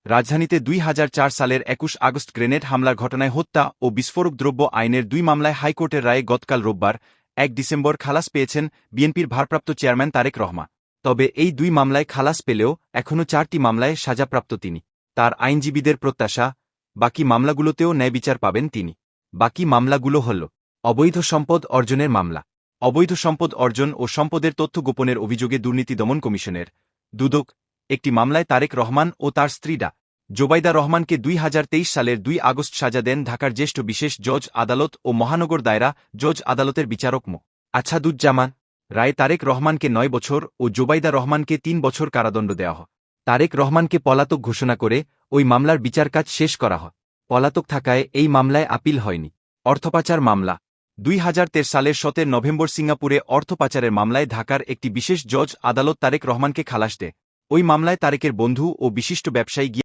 রাজধানীতে ২০০৪ সালের ২১ August grenade হামলার ঘটনায় হত্যা ও বিস্ফোরক দ্রব্য আইনের ২ মামলায় হাইকোর্টের রায়ে গতকাল রোববার ১ ডিসেম্বর খালাস পেয়েছেন বিএনপির ভারপ্রাপ্ত চেয়ারম্যান তারেক রহমান। তবে এই ২ মামলায় খালাস পেলেও এখনও ৪টি মামলায় সাজাপ্রাপ্ত তিনি। তার আইনজীবীদের প্রত্যাশা, বাকি মামলাগুলোতেও ন্যায়বিচার পাবেন তিনি। বাকি মামলাগুলো হল: অবৈধ সম্পদ অর্জনের মামলা। অবৈধ সম্পদ অর্জন ও সম্পদের তথ্য গোপনের অভিযোগে দুর্নীতি দমন কমিশনের দুদক একটি মামলায় তারেক রহমান ও তার স্ত্রী ডা. জোবাইদা রহমানকে ২০২৩ সালের ২ আগস্ট সাজা দেন ঢাকার জ্যেষ্ঠ বিশেষ জজ আদালত ও মহানগর দায়রা জজ আদালতের বিচারক মো. আছাদুজ্জামান। রায়ে তারেক রহমানকে ৯ বছর ও জোবাইদা রহমানকে ৩ বছর কারাদণ্ড দেওয়া হয়। তারেক রহমানকে পলাতক ঘোষণা করে ওই মামলার বিচারকাজ শেষ করা হয়। পলাতক থাকায় এই মামলায় আপিল হয়নি। অর্থপাচার মামলা। ২০১৩ সালের ১৭ নভেম্বর সিঙ্গাপুরে অর্থ পাচারের মামলায় ঢাকার একটি বিশেষ জজ আদালত তারেক রহমানকে খালাস দেয়। ওই মামলায় তারেকের বন্ধু ও বিশিষ্ট ব্যবসায়ী